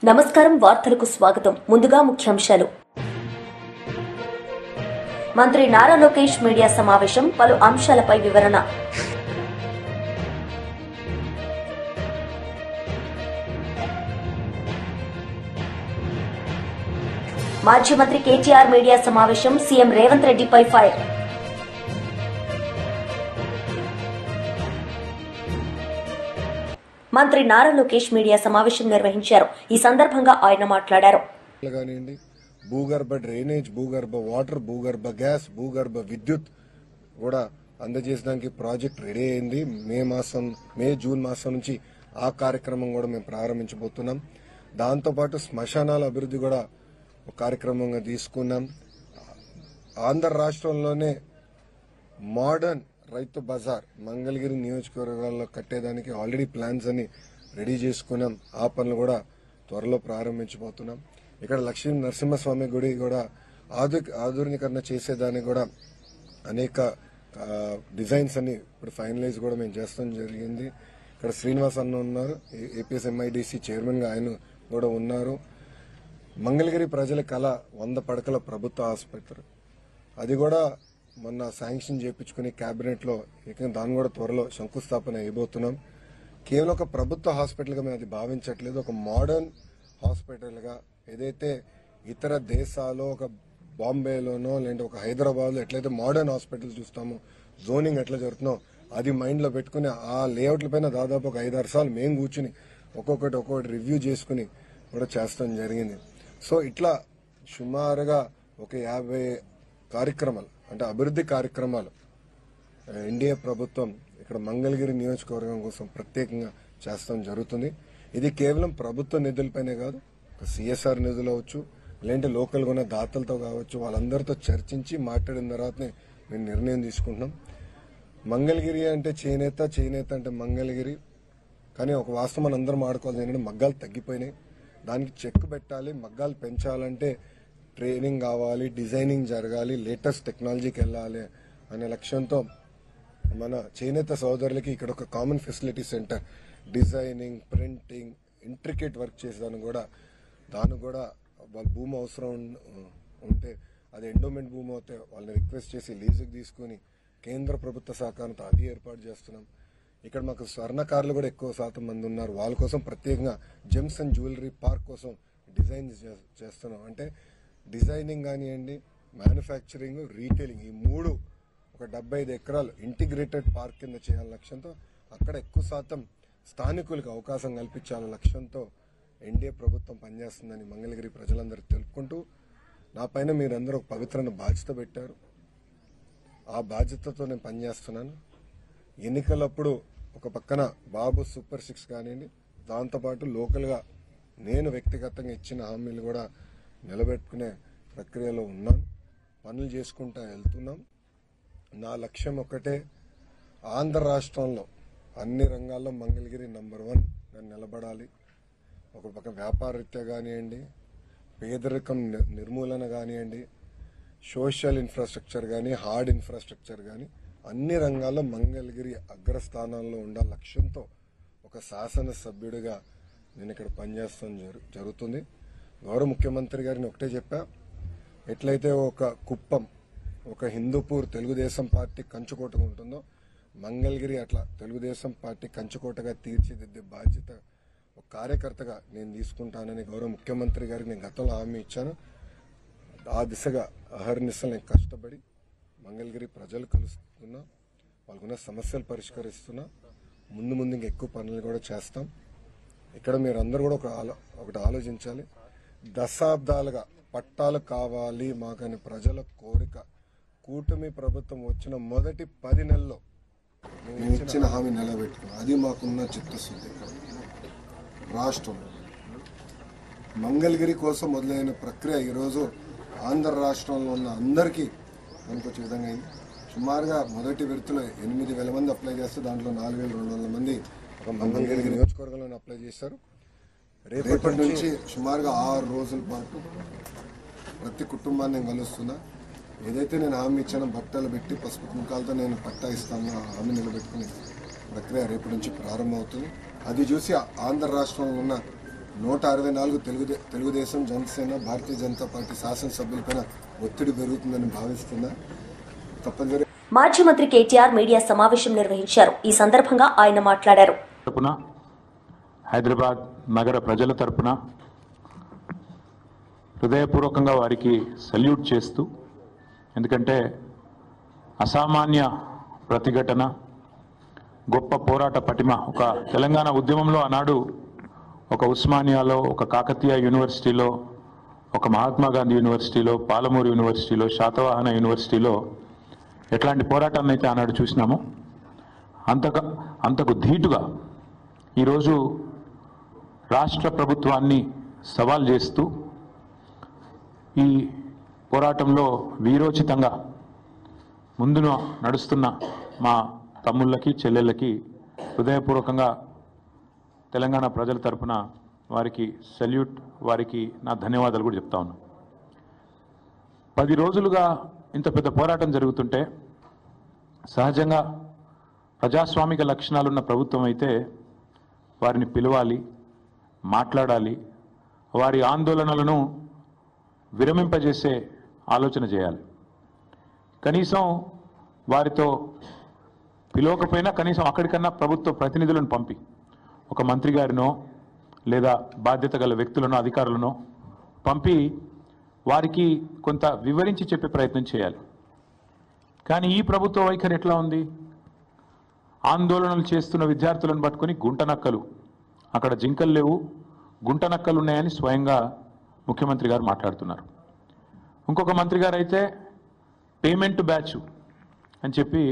నమస్కారం. వార్తలకు స్వాగతం. ముందుగా ముఖ్యాంశాలు. మంత్రి నారా లోకేష్ మీడియా సమావేశం, పలు అంశాలపై వివరణ. మాజీ మంత్రి కేటీఆర్ మీడియా సమావేశం, సీఎం రేవంత్ రెడ్డిపై ఫైర్. మంత్రి నారా లోకేష్ మీడియా సమావేశం నిర్వహించారు. ఈ సందర్భంగా ఆయన మాట్లాడారు. భూగర్భ డ్రైనేజ్, భూగర్భ వాటర్, భూగర్భ గ్యాస్, భూగర్భ విద్యుత్ కూడా అందజేయడానికి ప్రాజెక్ట్ రెడీ అయింది. జూన్ మాసం నుంచి ఆ కార్యక్రమం కూడా మేము ప్రారంభించబోతున్నాం. దాంతోపాటు శ్మశానాల అభివృద్ధి కూడా ఒక కార్యక్రమంగా తీసుకున్నాం. ఆంధ్ర రాష్ట్రంలోనే మోడర్న్ రైతు బజార్ మంగళగిరి నియోజకవర్గాల్లో కట్టేదానికి ఆల్రెడీ ప్లాన్స్ అన్ని రెడీ చేసుకున్నాం. ఆ పనులు కూడా త్వరలో ప్రారంభించబోతున్నాం. ఇక్కడ లక్ష్మీ నరసింహస్వామి గుడి కూడా ఆధునీకరణ చేసేదానికి కూడా అనేక డిజైన్స్ అన్ని ఇప్పుడు ఫైనలైజ్ కూడా మేము చేస్తాం జరిగింది. ఇక్కడ శ్రీనివాస్ అన్న ఉన్నారు, ఏపీఎస్ఎంఐడిసి చైర్మన్ గా ఆయన కూడా ఉన్నారు. మంగళగిరి ప్రజల కళ 100 పడకల ప్రభుత్వ ఆసుపత్రి, అది కూడా మొన్న శాంక్షన్ చేయించుకుని కేబినెట్ లో దాన్ని కూడా త్వరలో శంకుస్థాపన అయిపోతున్నాం. కేవలం ఒక ప్రభుత్వ హాస్పిటల్ గా మేము అది భావించట్లేదు, ఒక మోడర్న్ హాస్పిటల్ గా ఏదైతే ఇతర దేశాల్లో ఒక బాంబేలోనో లేదంటే ఒక హైదరాబాద్ లో ఎట్లయితే మోడర్న్ హాస్పిటల్ చూస్తామో, జోనింగ్ ఎట్లా జరుగుతుందో అది మైండ్ లో పెట్టుకుని ఆ లేఅవుట్ల పైన దాదాపు ఒక 5-6 సార్లు మేము కూర్చుని ఒక్కొక్కటి రివ్యూ చేసుకుని కూడా చేస్తాం జరిగింది. సో ఇట్లా సుమారుగా ఒక 50 కార్యక్రమాలు అంటే అభివృద్ధి కార్యక్రమాలు ఎన్డీఏ ప్రభుత్వం ఇక్కడ మంగళగిరి నియోజకవర్గం కోసం ప్రత్యేకంగా చేస్తాం జరుగుతుంది. ఇది కేవలం ప్రభుత్వ నిధులపైనే కాదు, సిఎస్ఆర్ నిధులు అవచ్చు, లేదంటే లోకల్ గా ఉన్న దాతలతో కావచ్చు, వాళ్ళందరితో చర్చించి మాట్లాడిన తర్వాతనే మేము నిర్ణయం తీసుకుంటున్నాం. మంగళగిరి అంటే చేనేత అంటే మంగళగిరి. కానీ ఒక వాస్తవం మనం అందరం ఆడుకోవాలి ఏంటంటే మగ్గాలు తగ్గిపోయినాయి, దానికి చెక్ పెట్టాలి. మగ్గాలు పెంచాలంటే ట్రైనింగ్ కావాలి, డిజైనింగ్ జరగాలి, లేటెస్ట్ టెక్నాలజీకి వెళ్ళాలి అనే లక్ష్యంతో మన చేనేత సోదరులకి ఇక్కడ ఒక common facility centre, designing, printing, intricate work చేసేదానికి కూడా దానికి కూడా వాళ్ళ భూమి అవసరం ఉంటే అది ఎండోమెంట్ భూమి అయితే వాళ్ళని రిక్వెస్ట్ చేసి లీజుకి తీసుకుని కేంద్ర ప్రభుత్వ సహకారంతో అది ఏర్పాటు చేస్తున్నాం. ఇక్కడ మాకు స్వర్ణకారులు కూడా ఎక్కువ శాతం మంది ఉన్నారు, వాళ్ళ కోసం ప్రత్యేకంగా జెమ్స్ అండ్ జ్యువెలరీ పార్క్ కోసం డిజైన్ చేస్తున్నాం. అంటే డిజైనింగ్ కానివ్వండి, మ్యానుఫ్యాక్చరింగ్, రీటైలింగ్, ఈ 3 ఒక 75 ఎకరాలు ఇంటిగ్రేటెడ్ పార్క్ కింద చేయాలని లక్ష్యంతో, అక్కడ ఎక్కువ శాతం స్థానికులకు అవకాశం కల్పించాలనే లక్ష్యంతో ఎన్డీఏ ప్రభుత్వం పనిచేస్తుందని మంగళగిరి ప్రజలందరూ తెలుపుకుంటూ, నా పైన మీరందరూ ఒక పవిత్రమైన బాధ్యత పెట్టారు. ఆ బాధ్యతతో నేను పనిచేస్తున్నాను. ఎన్నికలప్పుడు ఒక పక్కన బాబు సూపర్ 6 కానివ్వండి, దాంతోపాటు లోకల్ గా నేను వ్యక్తిగతంగా ఇచ్చిన హామీలు కూడా నిలబెట్టుకునే ప్రక్రియలో ఉన్నాను. పనులు చేసుకుంటా వెళ్తున్నాం. నా లక్ష్యం ఒక్కటే, ఆంధ్ర రాష్ట్రంలో అన్ని రంగాల్లో మంగళగిరి నంబర్ 1 నేను నిలబడాలి. ఒక పక్క వ్యాపార రీత్యా కానివ్వండి, పేదరికం నిర్మూలన కానివ్వండి, సోషల్ ఇన్ఫ్రాస్ట్రక్చర్ కానీ, హార్డ్ ఇన్ఫ్రాస్ట్రక్చర్ కానీ అన్ని రంగాల్లో మంగళగిరి అగ్రస్థానాల్లో ఉండాల లక్ష్యంతో ఒక శాసనసభ్యుడిగా నేను ఇక్కడ పనిచేస్తాం జరుగుతుంది. గౌరవ ముఖ్యమంత్రి గారిని ఒకటే చెప్పా, ఎట్లయితే ఒక కుప్పం, ఒక హిందూపూర్ తెలుగుదేశం పార్టీ కంచుకోటగా ఉంటుందో, మంగళగిరి అట్లా తెలుగుదేశం పార్టీ కంచుకోటగా తీర్చిదిద్దే బాధ్యత ఒక కార్యకర్తగా నేను తీసుకుంటానని గౌరవ ముఖ్యమంత్రి గారికి నేను గతంలో హామీ ఇచ్చాను. ఆ దిశగా అహర్నిశలు నేను కష్టపడి మంగళగిరి ప్రజలు కలుస్తున్నా, వాళ్ళకున్న సమస్యలు పరిష్కరిస్తున్నా. ముందు ఇంకా ఎక్కువ పనులు కూడా చేస్తాం. ఇక్కడ మీరందరూ కూడా ఒకటి ఆలోచించాలి. దశాబ్దాలుగా పట్టాలు కావాలి మాకని ప్రజల కోరిక. కూటమి ప్రభుత్వం వచ్చిన మొదటి 10 నెలల్లో మేము ఇచ్చిన హామీ నిలబెట్టుకున్నాం. అది మాకున్న చిత్తశుద్ధి. రాష్ట్రంలో మంగళగిరి కోసం మొదలైన ప్రక్రియ ఈరోజు ఆంధ్ర రాష్ట్రంలో ఉన్న అందరికీ పనికొచ్చే విధంగా అయింది. సుమారుగా మొదటి విడతలో 8,000 మంది అప్లై చేస్తే దాంట్లో 4,200 మంది ఒక మంగళగిరి నియోజకవర్గంలో అప్లై చేశారు. రేపటి నుంచి సుమారుగా 6 రోజుల పాటు ప్రతి కుటుంబాన్ని నేను కలుస్తున్నా. ఏదైతే నేను హామీ ఇచ్చానో బట్టలు పెట్టి పసుపు కుంకాలతో నేను పట్టా ఇస్తాను, హామీ నిలబెట్టుకుని ప్రక్రియ రేపటి నుంచి ప్రారంభమవుతుంది. అది చూసి ఆంధ్ర రాష్ట్రంలో ఉన్న 164 తెలుగుదేశం, జనసేన, భారతీయ జనతా పార్టీ శాసనసభ్యులపైన ఒత్తిడి పెరుగుతుందని భావిస్తున్నా. తప్పనిసరి మాజీ మంత్రి కేటీఆర్ మీడియా సమావేశం నిర్వహించారు. ఈ సందర్భంగా ఆయన మాట్లాడారు. హైదరాబాద్ నగర ప్రజల తరపున హృదయపూర్వకంగా వారికి సల్యూట్ చేస్తూ, ఎందుకంటే అసామాన్య ప్రతిఘటన, గొప్ప పోరాట పటిమ, ఒక తెలంగాణ ఉద్యమంలో ఆనాడు ఒక ఉస్మానియాలో, ఒక కాకతీయ యూనివర్సిటీలో, ఒక మహాత్మా గాంధీ యూనివర్సిటీలో, పాలమూరు యూనివర్సిటీలో, శాతవాహన యూనివర్సిటీలో ఎట్లాంటి పోరాటాన్ని అయితే ఆనాడు చూసినామో అంతకు ధీటుగా ఈరోజు రాష్ట్ర ప్రభుత్వాన్ని సవాల్ చేస్తూ ఈ పోరాటంలో వీరోచితంగా ముందున నడుస్తున్న మా తమ్ముళ్ళకి, చెల్లెళ్ళకి హృదయపూర్వకంగా తెలంగాణ ప్రజల తరపున వారికి సల్యూట్, వారికి నా ధన్యవాదాలు కూడా చెప్తా ఉన్నాను. 10 రోజులుగా ఇంత పెద్ద పోరాటం జరుగుతుంటే సహజంగా ప్రజాస్వామిక లక్షణాలున్న ప్రభుత్వం అయితే వారిని పిలవాలి, మాట్లాడాలి, వారి ఆందోళనలను విరమింపజేసే ఆలోచన చేయాలి. కనీసం వారితో పిలవకపోయినా కనీసం అక్కడికన్నా ప్రభుత్వ ప్రతినిధులను పంపి ఒక మంత్రి గారినో లేదా బాధ్యత గల వ్యక్తులను, అధికారులను పంపి వారికి కొంత వివరించి చెప్పే ప్రయత్నం చేయాలి. కానీ ఈ ప్రభుత్వ వైఖరి ఎట్లా ఉంది? ఆందోళనలు చేస్తున్న విద్యార్థులను పట్టుకొని గుంటనక్కలు, అక్కడ జింకలు లేవు, గుంటనక్కలు ఉన్నాయని స్వయంగా ముఖ్యమంత్రి గారు మాట్లాడుతున్నారు. ఇంకొక మంత్రి గారు అయితే పేమెంట్ బ్యాచ్ అని చెప్పి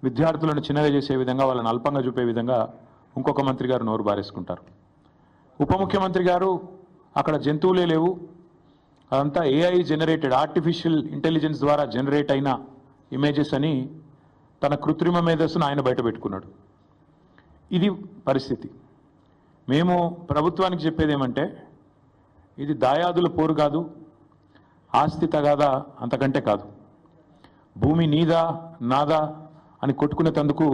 విద్యార్థులను చిన్నగా చేసే విధంగా, వాళ్ళని అల్పంగా చూపే విధంగా ఇంకొక మంత్రి గారు నోరు బారేసుకుంటారు. ఉప ముఖ్యమంత్రి గారు అక్కడ జంతువులే లేవు, అదంతా ఏఐ జనరేటెడ్, ఆర్టిఫిషియల్ ఇంటెలిజెన్స్ ద్వారా జనరేట్ అయిన ఇమేజెస్ అని తన కృత్రిమ మేధస్సును ఆయన బయట పెట్టుకున్నాడు. ఇది పరిస్థితి. మేము ప్రభుత్వానికి చెప్పేది ఏమంటే, ఇది దాయాదుల పోరు కాదు, ఆస్తి తగాదా అంతకంటే కాదు. భూమి నీదా నాదా అని కొట్టుకునేందుకు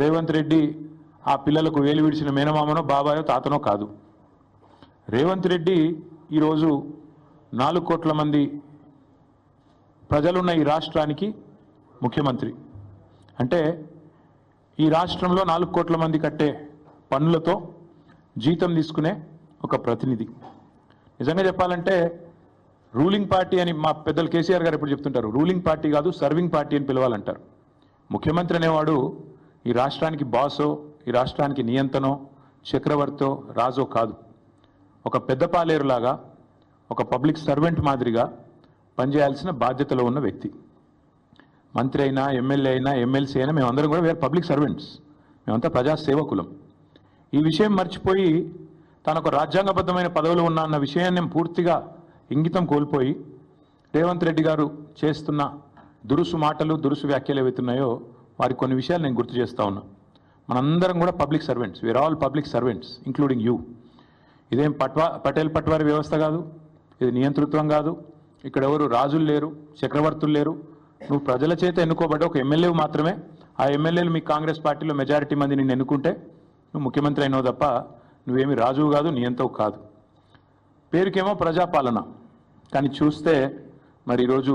రేవంత్ రెడ్డి ఆ పిల్లలకు వేలు విడిచిన మేనమామనో, బాబాయో, తాతనో కాదు. రేవంత్ రెడ్డి ఈరోజు 4 కోట్ల మంది ప్రజలున్న ఈ రాష్ట్రానికి ముఖ్యమంత్రి. అంటే ఈ రాష్ట్రంలో 4 కోట్ల మంది కట్టే పన్నులతో జీతం తీసుకునే ఒక ప్రతినిధి. నిజంగా చెప్పాలంటే రూలింగ్ పార్టీ అని మా పెద్దలు కేసీఆర్ గారు ఎప్పుడు చెప్తుంటారు, రూలింగ్ పార్టీ కాదు సర్వింగ్ పార్టీ అని పిలవాలంటారు. ముఖ్యమంత్రి అనేవాడు ఈ రాష్ట్రానికి బాసో, ఈ రాష్ట్రానికి నియంతనో, చక్రవర్తో, రాజో కాదు. ఒక పెద్ద పాలేరులాగా, ఒక పబ్లిక్ సర్వెంట్ మాదిరిగా పనిచేయాల్సిన బాధ్యతలో ఉన్న వ్యక్తి. మంత్రి అయినా, ఎమ్మెల్యే అయినా, ఎమ్మెల్సీ అయినా మేమందరం కూడా వేరే పబ్లిక్ సర్వెంట్స్, మేమంతా ప్రజాసేవకులం. ఈ విషయం మర్చిపోయి తాను ఒక రాజ్యాంగబద్ధమైన పదవిలో ఉన్నా అన్న విషయాన్ని పూర్తిగా ఇంగితం కోల్పోయి రేవంత్ రెడ్డి గారు చేస్తున్న దురుసు మాటలు, దురుసు వ్యాఖ్యలు ఏవైతున్నాయో వారికి కొన్ని విషయాలు నేను గుర్తు చేస్తా ఉన్నా. మనందరం కూడా public servants, we are all public servants including you. ఇదేం పటేల్ పట్వారి వ్యవస్థ కాదు, ఇది నియంతృత్వం కాదు. ఇక్కడ ఎవరు రాజులు లేరు, చక్రవర్తులు లేరు. నువ్వు ప్రజల చేత ఎన్నుకోబడ్డ ఒక ఎమ్మెల్యే మాత్రమే. ఆ ఎమ్మెల్యేలు మీ కాంగ్రెస్ పార్టీలో మెజారిటీ మంది నిన్ను ఎన్నుకుంటే నువ్వు ముఖ్యమంత్రి అయినావు తప్ప నువ్వేమి రాజువు కాదు, నియంతవు కాదు. పేరుకేమో ప్రజాపాలన, కానీ చూస్తే మరి ఈరోజు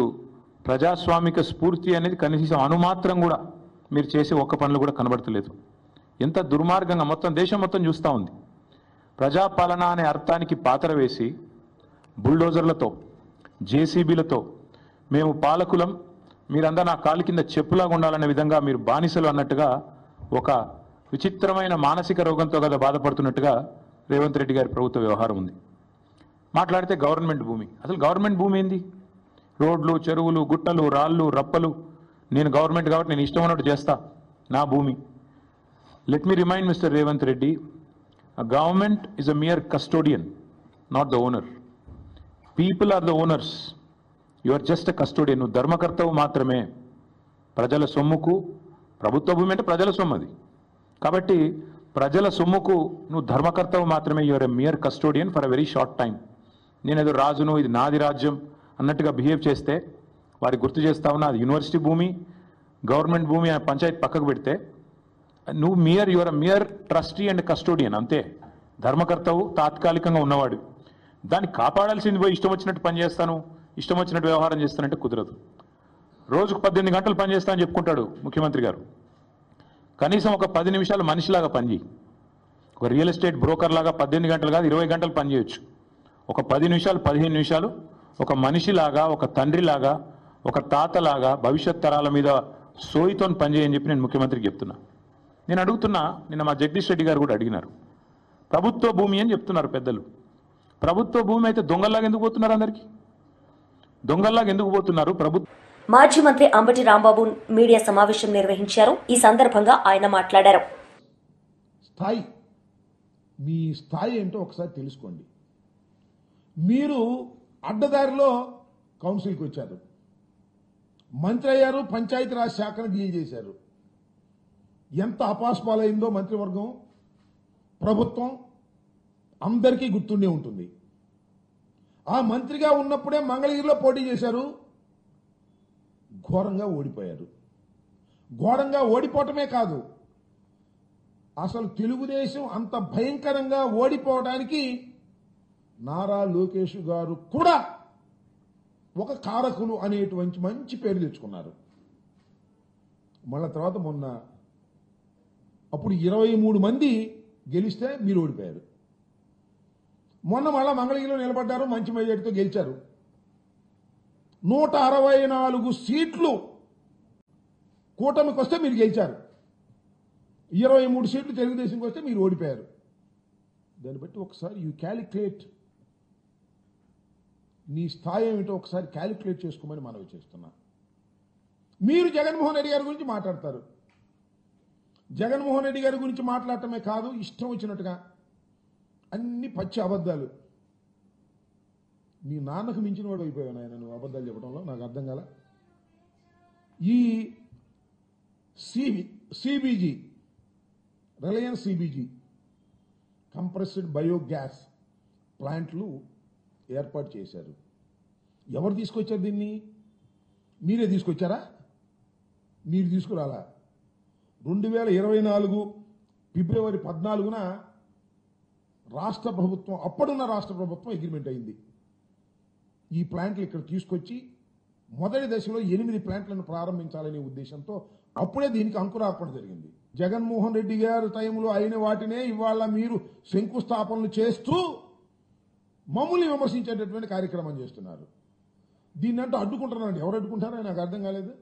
ప్రజాస్వామిక స్ఫూర్తి అనేది కనీసం అణుమాత్రం కూడా మీరు చేసే ఒక్క పనులు కూడా కనబడతలేదు. ఎంత దుర్మార్గంగా మొత్తం దేశం మొత్తం చూస్తూ ఉంది. ప్రజాపాలన అనే అర్థానికి పాతర వేసి బుల్డోజర్లతో, జేసీబీలతో మేము పాలకులం, మీరంతా నా కాలు కింద చెప్పులాగా ఉండాలనే విధంగా మీరు బానిసలు అన్నట్టుగా ఒక విచిత్రమైన మానసిక రోగంతో కదా బాధపడుతున్నట్టుగా రేవంత్ రెడ్డి గారి ప్రభుత్వ వ్యవహారం ఉంది. మాట్లాడితే గవర్నమెంట్ భూమి, అసలు గవర్నమెంట్ భూమి ఏంది? రోడ్లు, చెరువులు, గుట్టలు, రాళ్ళు, రప్పలు నేను గవర్నమెంట్ కాబట్టి నేను ఇష్టం ఉన్నట్టు చేస్తా, నా భూమి. Let me remind mister Revanth Reddy, a government is a mere custodian, not the owner. People are the owners. You are just a custodian. నువ్వు ధర్మకర్తవు మాత్రమే. ప్రజల సొమ్ముకు, ప్రభుత్వ భూమి అంటే ప్రజల సొమ్ము అది కాబట్టి ప్రజల సొమ్ముకు నువ్వు ధర్మకర్తవు మాత్రమే. You are a mere custodian for a very short time. నేనేదో రాజును, ఇది నాది రాజ్యం అన్నట్టుగా బిహేవ్ చేస్తే వారికి గుర్తు చేస్తా ఉన్నా, అది యూనివర్సిటీ భూమి, గవర్నమెంట్ భూమి అనే పంచాయతీ పక్కకు పెడితే నువ్వు your mere trustee and custodian అంతే. ధర్మకర్తవు, తాత్కాలికంగా ఉన్నవాడు. దాన్ని కాపాడాల్సింది పోయి ఇష్టం వచ్చినట్టు పనిచేస్తాను, ఇష్టం వచ్చినట్టు వ్యవహారం చేస్తానంటే కుదరదు. రోజుకు 18 గంటలు పనిచేస్తా అని చెప్పుకుంటాడు ముఖ్యమంత్రి గారు. కనీసం ఒక 10 నిమిషాలు మనిషిలాగా పనిచేయి. ఒక రియల్ ఎస్టేట్ బ్రోకర్ లాగా 18 గంటలు కాదు 20 గంటలు పనిచేయొచ్చు. ఒక 10 నిమిషాలు 15 నిమిషాలు ఒక మనిషిలాగా, ఒక తండ్రిలాగా, ఒక తాతలాగా భవిష్యత్ తరాల మీద సోయితో పనిచేయని చెప్పి నేను ముఖ్యమంత్రికి చెప్తున్నా. నేను అడుగుతున్నా, నిన్న మా జగదీష్ రెడ్డి గారు కూడా అడిగినారు, ప్రభుత్వ భూమి అని చెప్తున్నారు పెద్దలు. ప్రభుత్వ భూమి అయితే దొంగల్లాగా ఎందుకు పోతున్నారు? అందరికీ దొంగల్లాగా ఎందుకు పోతున్నారు? మాజీ మంత్రి అంబటి రాంబాబు మీడియా సమావేశం నిర్వహించారు. ఈ సందర్భంగా ఆయన మాట్లాడారు. మీ స్థాయి ఏంటో ఒకసారి తెలుసుకోండి. మీరు అడ్డదారిలో కౌన్సిల్కి వచ్చారు, మంత్రి అయ్యారు, పంచాయతీరాజ్ శాఖను డీల్ చేశారు. ఎంత అపాస్పాలైందో మంత్రివర్గం, ప్రభుత్వం అందరికీ గుర్తుండే ఉంటుంది. ఆ మంత్రిగా ఉన్నప్పుడే మంగళగిరిలో పోటీ చేశారు, ఘోరంగా ఓడిపోయారు. ఘోరంగా ఓడిపోవటమే కాదు, అసలు తెలుగుదేశం అంత భయంకరంగా ఓడిపోవడానికి నారా లోకేష్ గారు కూడా ఒక కారకులు అనేటువంటి మంచి పేరు తెచ్చుకున్నారు. మళ్ళా తర్వాత మొన్న అప్పుడు 23 మంది గెలిస్తే మీరు ఓడిపోయారు. మొన్న మళ్ళా మంగళగిరిలో నిలబడ్డారు, మంచి మెజారిటీతో గెలిచారు. 164 సీట్లు కూటమికి వస్తే మీరు గెలిచారు, 23 సీట్లు తెలుగుదేశంకి వస్తే మీరు ఓడిపోయారు. దాన్ని బట్టి ఒకసారి యూ క్యాలిక్యులేట్, నీ స్థాయి ఏమిటో ఒకసారి క్యాలిక్యులేట్ చేసుకోమని మనవి చేస్తున్నా. మీరు జగన్మోహన్ రెడ్డి గారి గురించి మాట్లాడతారు. జగన్మోహన్ రెడ్డి గారి గురించి మాట్లాడటమే కాదు, ఇష్టం వచ్చినట్టుగా అన్ని పచ్చి అబద్ధాలు. నీ నాన్నకు మించిన వాడు అయిపోయావు ఆయన నువ్వు అబద్ధాలు చెప్పడంలో, నాకు అర్థం కాల. ఈ CBG, Reliance CBG compressed biogas ప్లాంట్లు ఏర్పాటు చేశారు. ఎవరు తీసుకొచ్చారు దీన్ని? మీరే తీసుకొచ్చారా? మీరు తీసుకురాలా? 2024 ఫిబ్రవరి 14న రాష్ట్ర ప్రభుత్వం, అప్పుడున్న రాష్ట్ర ప్రభుత్వం అగ్రిమెంట్ అయింది. ఈ ప్లాంట్లు ఇక్కడ తీసుకొచ్చి మొదటి దశలో 8 ప్లాంట్లను ప్రారంభించాలనే ఉద్దేశంతో అప్పుడే దీనికి అంకురార్పణ జరిగింది. జగన్మోహన్ రెడ్డి గారి టైంలో అయిన వాటినే ఇవాళ మీరు శంకుస్థాపనలు చేస్తూ మమ్మల్ని విమర్శించేటటువంటి కార్యక్రమం చేస్తున్నారు. దీన్నంటూ అడ్డుకుంటున్నారండి. ఎవరు అడ్డుకుంటారో నాకు అర్థం కాలేదు.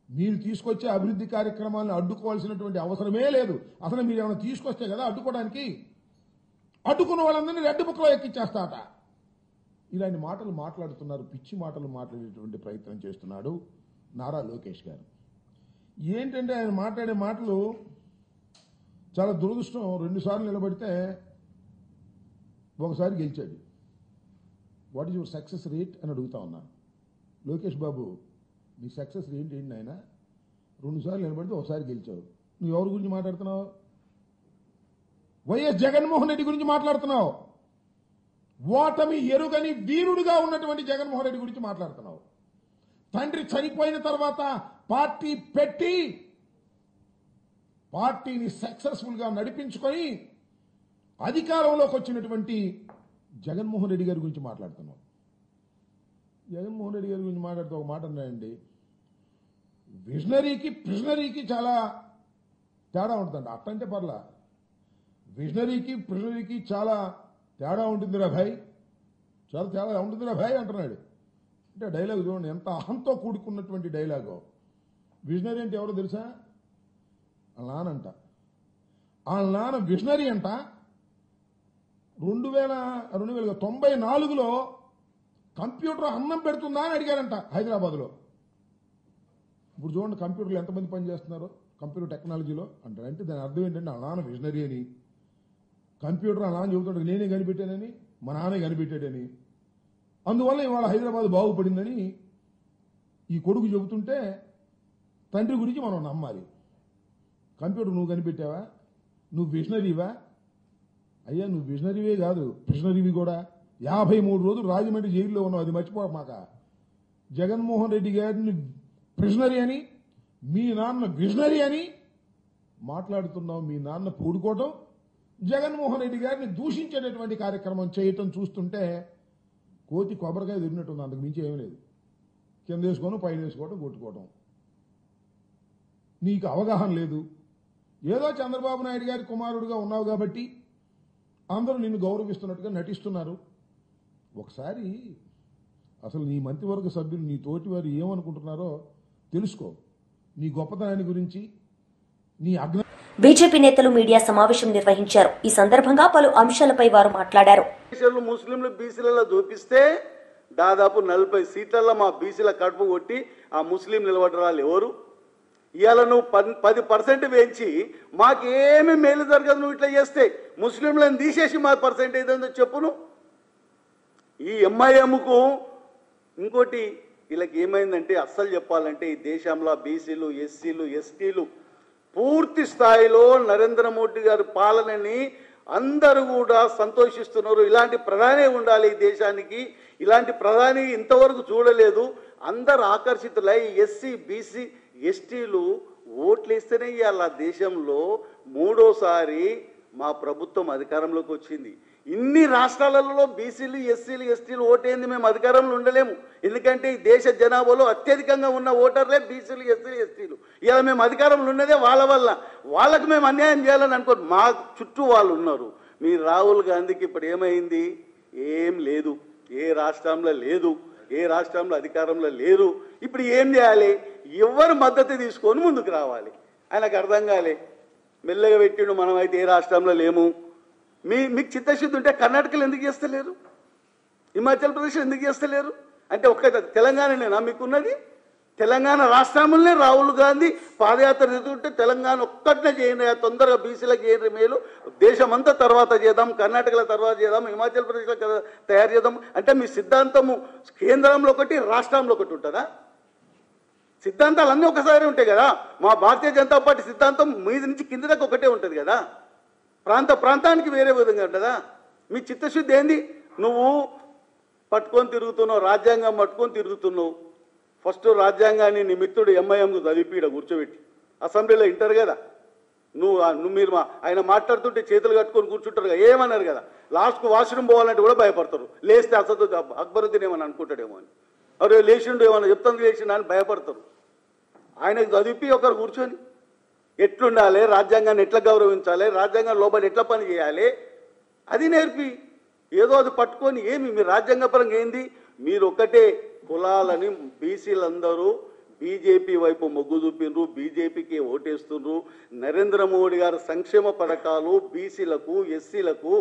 మీరు తీసుకొచ్చే అభివృద్ధి కార్యక్రమాలను అడ్డుకోవాల్సినటువంటి అవసరమే లేదు. అసలు మీరు ఏమైనా తీసుకొస్తే కదా అడ్డుకోవడానికి. అడ్డుకున్న వాళ్ళందరినీ రెడ్ బుక్లో ఎక్కించేస్తాట. ఇలాంటి మాటలు మాట్లాడుతున్నారు, పిచ్చి మాటలు మాట్లాడేటువంటి ప్రయత్నం చేస్తున్నాడు నారా లోకేష్ గారు. ఏంటంటే ఆయన మాట్లాడే మాటలు చాలా దురదృష్టం. 2 సార్లు నిలబడితే ఒకసారి గెలిచాడు. What is your success rate అని అడుగుతా ఉన్నా. లోకేష్ బాబు, నీ సక్సెస్ రేట్ ఏంటి ఆయన? 2 సార్లు నిలబడితే ఒకసారి గెలిచావు. నువ్వు ఎవరి గురించి మాట్లాడుతున్నావు? వైఎస్ జగన్మోహన్ రెడ్డి గురించి మాట్లాడుతున్నావు. ఓటమి ఎరుగని వీరుడుగా ఉన్నటువంటి జగన్మోహన్ రెడ్డి గురించి మాట్లాడుతున్నావు. తండ్రి చనిపోయిన తర్వాత పార్టీ పెట్టి పార్టీని సక్సెస్ఫుల్ గా నడిపించుకొని అధికారంలోకి వచ్చినటువంటి జగన్మోహన్ రెడ్డి గారి గురించి మాట్లాడుతున్నాం. జగన్మోహన్ రెడ్డి గారి గురించి మాట్లాడుతూ ఒక మాట అన్నాయండి, విజనరీకి ప్రిజనరీకి చాలా తేడా ఉంటుందండి. అట్టంటే పర్లా, విజనరీకి ప్రిజనరీకి చాలా తేడా ఉంటుందిరా భాయ్, చాలా తేడా ఉంటుందిరా భాయ్ అంటున్నాడు. అంటే డైలాగ్ చూడండి ఎంత అహంతో కూడుకున్నటువంటి డైలాగో. విజనరీ అంటే ఎవరో తెలుసా? వాళ్ళ నానంట. వాళ్ళ నాన్న విజనరీ అంట. 1994లో కంప్యూటర్ అన్నం పెడుతుందా అని అడిగారంట హైదరాబాద్లో. ఇప్పుడు చూడండి కంప్యూటర్లు ఎంతమంది పనిచేస్తున్నారో కంప్యూటర్ టెక్నాలజీలో అంటారు. అంటే దాని అర్థం ఏంటంటే వాళ్ళ నాన్న విజనరీ అని. కంప్యూటర్ వాళ్ళ నాన్న చెబుతాడు నేనే కనిపెట్టానని, మా నాన్నే కనిపెట్టాడని. అందువల్ల ఇవాళ హైదరాబాద్ బాగుపడిందని ఈ కొడుకు చెబుతుంటే తండ్రి గురించి మనం నమ్మాలి. కంప్యూటర్ నువ్వు కనిపెట్టావా? నువ్వు విజనరీవా? అయ్యా నువ్వు విజనరీవే కాదు, ప్రిజనరీవి కూడా. 53 రోజులు రాజమండ్రి జైల్లో ఉన్నావు, అది మర్చిపోమాక. జగన్మోహన్ రెడ్డి గారిని ప్రిజనరీ అని, మీ నాన్న విజనరీ అని మాట్లాడుతున్నావు. మీ నాన్న పూడుకోవటం, జగన్మోహన్ రెడ్డి గారిని దూషించేటటువంటి కార్యక్రమం చేయటం చూస్తుంటే కోతి కొబ్బరికాయ తిరిగినట్టుంది, అంతకు మించి ఏమీ లేదు. కింద వేసుకోవడం, పైన వేసుకోవడం, కొట్టుకోవడం. నీకు అవగాహన లేదు. ఏదో చంద్రబాబు నాయుడు గారి కుమారుడుగా ఉన్నావు కాబట్టి అందరూ నిన్ను గౌరవిస్తున్నట్టుగా నటిస్తున్నారు. ఒకసారి అసలు నీ మంత్రివర్గ సభ్యులు, నీ తోటి వారు ఏమనుకుంటున్నారో తెలుసుకో. నీ గొప్పతనాన్ని గురించి, నీ అగ్ని. బీజేపీ నేతలు మీడియా సమావేశం నిర్వహించారు. ఈ సందర్భంగా పలు అంశాలపై వారు మాట్లాడారు. ముస్లింలు బీసీలలో చూపిస్తే దాదాపు 40 సీట్లలో మా బీసీల కడుపు కొట్టి ఆ ముస్లిం నిలబడ్డ వాళ్ళు ఎవరు? ఇవాళ నువ్వు 10% పెంచి మాకేమీ మేలు జరగదు నువ్వు ఇట్లా చేస్తే, ముస్లింలను తీసేసి మా పర్సెంటేజ్ ఏందో చెప్పును. ఈ ఎంఐఎంకు ఇంకోటి వీళ్ళకి ఏమైందంటే, అస్సలు చెప్పాలంటే ఈ దేశంలో బీసీలు, ఎస్సీలు, ఎస్టీలు పూర్తి స్థాయిలో నరేంద్ర మోడీ గారి పాలనని అందరూ కూడా సంతోషిస్తున్నారు. ఇలాంటి ప్రధాని ఉండాలి ఈ దేశానికి, ఇలాంటి ప్రధాని ఇంతవరకు చూడలేదు. అందరు ఆకర్షితులై ఎస్సీ, బీసీ, ఎస్టీలు ఓట్లేస్తేనే ఇవాళ దేశంలో 3వ సారి మా ప్రభుత్వం అధికారంలోకి వచ్చింది. ఇన్ని రాష్ట్రాలలో బీసీలు, ఎస్సీలు, ఎస్టీలు ఓటేంది మేము అధికారంలో ఉండలేము. ఎందుకంటే ఈ దేశ జనాభాలో అత్యధికంగా ఉన్న ఓటర్లే బీసీలు, ఎస్సీలు, ఎస్టీలు. ఇలా మేము అధికారంలో ఉన్నదే వాళ్ళ వల్ల. వాళ్ళకు మేము అన్యాయం చేయాలని అనుకోండి. మా చుట్టూ వాళ్ళు ఉన్నారు. మీ రాహుల్ గాంధీకి ఇప్పుడు ఏమైంది? ఏం లేదు. ఏ రాష్ట్రంలో లేదు, ఏ రాష్ట్రంలో అధికారంలో లేరు. ఇప్పుడు ఏం చేయాలి? ఎవరు మద్దతు తీసుకొని ముందుకు రావాలి. ఆయనకు అర్థం కాలే, మెల్లగా పెట్టిండు. మనం అయితే ఏ రాష్ట్రంలో లేము. మీకు చిత్తశుద్ధి ఉంటే కర్ణాటకలో ఎందుకు చేస్తలేరు? హిమాచల్ ప్రదేశ్ ఎందుకు చేస్తలేరు? అంటే ఒక్క తెలంగాణనేనా మీకున్నది? తెలంగాణ రాష్ట్రంలోనే రాహుల్ గాంధీ పాదయాత్ర చేస్తుంటే తెలంగాణ ఒక్కటినే చేయండి, తొందరగా బీసీలకు చేయండి మేలు, దేశమంతా తర్వాత చేద్దాం, కర్ణాటకలో తర్వాత చేద్దాం, హిమాచల్ ప్రదేశ్లో తయారు చేద్దాం. అంటే మీ సిద్ధాంతము కేంద్రంలో ఒకటి, రాష్ట్రంలో ఒకటి ఉంటుందా? సిద్ధాంతాలు అన్నీ ఒకసారి ఉంటాయి కదా. మా భారతీయ జనతా పార్టీ సిద్ధాంతం మీద నుంచి కింద దాకా ఒకటే ఉంటుంది కదా. ప్రాంతానికి వేరే విధంగా ఉంటుందా? మీ చిత్తశుద్ధి ఏంది? నువ్వు పట్టుకొని తిరుగుతున్నావు, రాజ్యాంగం పట్టుకొని తిరుగుతున్నావు. ఫస్ట్ రాజ్యాంగాన్ని నీ మిత్రుడు ఎంఐఎంకు చదివిపీడ కూర్చోబెట్టి అసెంబ్లీలో వింటారు కదా. మీరు ఆయన మాట్లాడుతుంటే చేతులు కట్టుకొని కూర్చుంటారు కదా, ఏమన్నారు కదా. లాస్ట్కు వాష్రూమ్ పోవాలంటే కూడా భయపడతారు. లేస్తే అసలు అక్బరుద్దీన్ ఏమని అనుకుంటాడేమో అని, అరే లేచిండు ఏమన్నా చెప్తాను లేచిండు అని భయపడతారు. ఆయనకు చదివి ఒకరు కూర్చొని ఎట్లుండాలి, రాజ్యాంగాన్ని ఎట్లా గౌరవించాలి, రాజ్యాంగం లోపల ఎట్లా పని చేయాలి అది నేర్పి, ఏదో అది పట్టుకొని ఏమి మీ రాజ్యాంగపరంగా ఏంది? మీరు ఒకటే కులాలని బీసీలందరూ బీజేపీ వైపు మొగ్గు చూపినరు, బీజేపీకి ఓటేస్తున్నారు. నరేంద్ర మోడీ గారి సంక్షేమ పథకాలు బీసీలకు, ఎస్సీలకు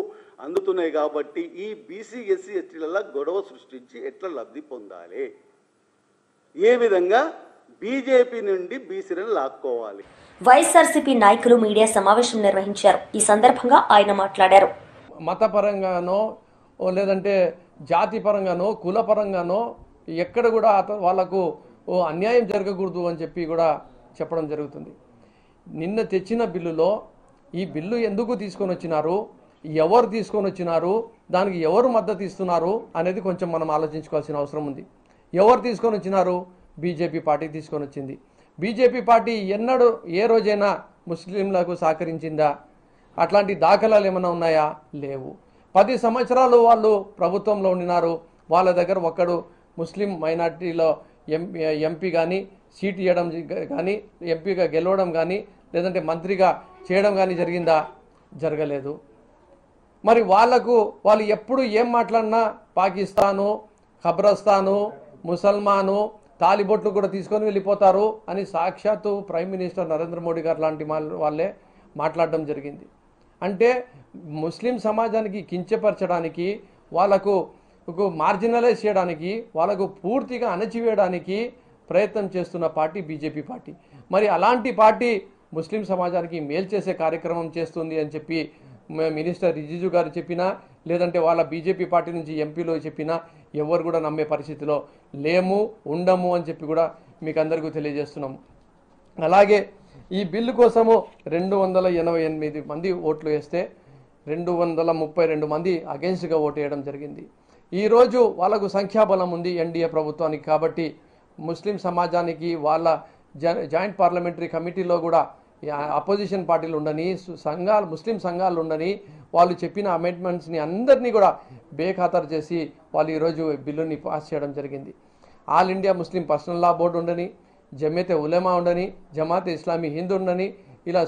అందుతున్నాయి కాబట్టి ఈ బీసీ, ఎస్సీ, ఎస్టీలలో గొడవ సృష్టించి ఎట్లా లబ్ధి పొందాలి, ఏ విధంగా బీజేపీ నుండి బీసీలను లాక్కోవాలి. వైఎస్ఆర్సీపీ నాయకులు మీడియా సమావేశం నిర్వహించారు. ఈ సందర్భంగా ఆయన మాట్లాడారు. మతపరంగానో లేదంటే జాతి పరంగానో కుల పరంగానో ఎక్కడ కూడా వాళ్లకు అన్యాయం జరగకూడదు అని చెప్పి కూడా చెప్పడం జరుగుతుంది. నిన్న తెచ్చిన బిల్లులో ఈ బిల్లు ఎందుకు తీసుకొని వచ్చినారు, ఎవరు తీసుకొని వచ్చినారు, దానికి ఎవరు మద్దతు ఇస్తున్నారు అనేది కొంచెం మనం ఆలోచించుకోవాల్సిన అవసరం ఉంది. ఎవరు తీసుకొని వచ్చినారు? బీజేపీ పార్టీ తీసుకొని వచ్చింది. బీజేపీ పార్టీ ఎన్నడూ ఏ రోజైనా ముస్లింలకు సహకరించిందా? అట్లాంటి దాఖలాలు ఏమైనా ఉన్నాయా? లేవు. 10 సంవత్సరాలు వాళ్ళు ప్రభుత్వంలో ఉండినారు. వాళ్ళ దగ్గర ఒక్కడు ముస్లిం మైనార్టీలో ఎంపీ కానీ సీట్ ఇవ్వడం కానీ, ఎంపీగా గెలవడం కానీ, లేదంటే మంత్రిగా చేయడం కానీ జరిగిందా? జరగలేదు. మరి వాళ్ళు ఎప్పుడు ఏం మాట్లాడినా పాకిస్తాను, ఖబ్రస్తాను, ముసల్మాను, తాలిబొట్లు కూడా తీసుకొని వెళ్ళిపోతారు అని సాక్షాత్తు ప్రైమ్ మినిస్టర్ నరేంద్ర మోడీ గారు లాంటి వాళ్ళే మాట్లాడడం జరిగింది. అంటే ముస్లిం సమాజానికి కించపరచడానికి, వాళ్ళకు మార్జినలైజ్ చేయడానికి, వాళ్ళకు పూర్తిగా అణచివేయడానికి ప్రయత్నం చేస్తున్న పార్టీ బీజేపీ పార్టీ. మరి అలాంటి పార్టీ ముస్లిం సమాజానికి మేలు చేసే కార్యక్రమం చేస్తుంది అని చెప్పి మినిస్టర్ రిజిజు గారు చెప్పినా, లేదంటే వాళ్ళ బీజేపీ పార్టీ నుంచి ఎంపీలో చెప్పినా ఎవరు కూడా నమ్మే పరిస్థితిలో లేము, ఉండము అని చెప్పి కూడా మీకు అందరికీ తెలియజేస్తున్నాము. అలాగే ఈ బిల్లు కోసము 288 మంది ఓట్లు వేస్తే 232 మంది అగెన్స్ట్గా ఓటు వేయడం జరిగింది. ఈరోజు వాళ్ళకు సంఖ్యాబలం ఉంది ఎన్డీఏ ప్రభుత్వానికి. కాబట్టి ముస్లిం సమాజానికి వాళ్ళ జాయింట్ పార్లమెంటరీ కమిటీలో కూడా అపోజిషన్ పార్టీలు ఉండని, సంఘాలు, ముస్లిం సంఘాలు ఉండని, వాళ్ళు చెప్పిన అమెండ్మెంట్స్ని అందరినీ కూడా బేఖాతరు చేసి వాళ్ళు ఈరోజు బిల్లుని పాస్ చేయడం జరిగింది. ఆల్ ఇండియా ముస్లిం పర్సనల్ లా బోర్డు ఉండని, జమేతే ఉలెమా ఉండని, జమాతే ఇస్లామీ హింద్ ఉండని, ఇలా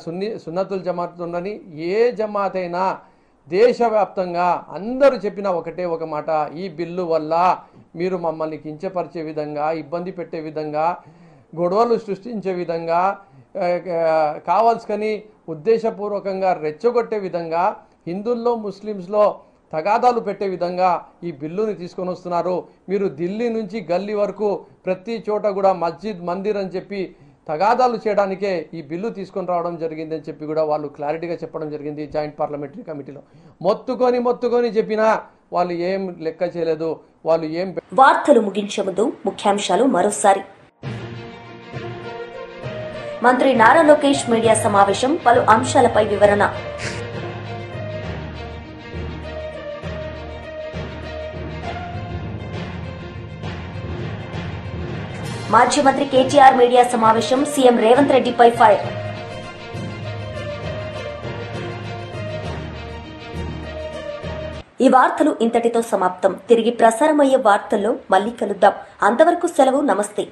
సున్నతుల్ జమాత్ ఉండని, ఏ జమాత్ అయినా దేశవ్యాప్తంగా అందరూ చెప్పిన ఒకటే ఒక మాట, ఈ బిల్లు వల్ల మీరు మమ్మల్ని కించపరిచే విధంగా, ఇబ్బంది పెట్టే విధంగా, గొడవలు సృష్టించే విధంగా, కావాల్సుకొని ఉద్దేశపూర్వకంగా రెచ్చగొట్టే విధంగా, హిందువుల్లో ముస్లిమ్స్లో తగాదాలు పెట్టే విధంగా ఈ బిల్లుని తీసుకొని వస్తున్నారు. మీరు ఢిల్లీ నుంచి గల్లీ వరకు ప్రతి చోట కూడా మస్జిద్, మందిర్ అని చెప్పి తగాదాలు చేయడానికే ఈ బిల్లు తీసుకొని రావడం జరిగింది అని చెప్పి కూడా వాళ్ళు క్లారిటీగా చెప్పడం జరిగింది జాయింట్ పార్లమెంటరీ కమిటీలో. మొత్తుకొని చెప్పినా వాళ్ళు ఏం లెక్క చేయలేదు. వాళ్ళు ఏం. వార్తలు ముగించే ముందు ముఖ్యాంశాలు మరోసారి. మంత్రి నారా లోకేష్ మీడియా సమావేశం, పలు అంశాలపై వివరణ. మాజీ మంత్రి కేటీఆర్ మీడియా సమావేశం, సీఎం రేవంత్ రెడ్డిపై ఫైర్. ఈ వార్తలు ఇంతటితో సమాప్తం. తిరిగి ప్రసారమయ్యే వార్తల్లో మళ్ళీ కలుద్దాం. అంతవరకు సెలవు. నమస్తే.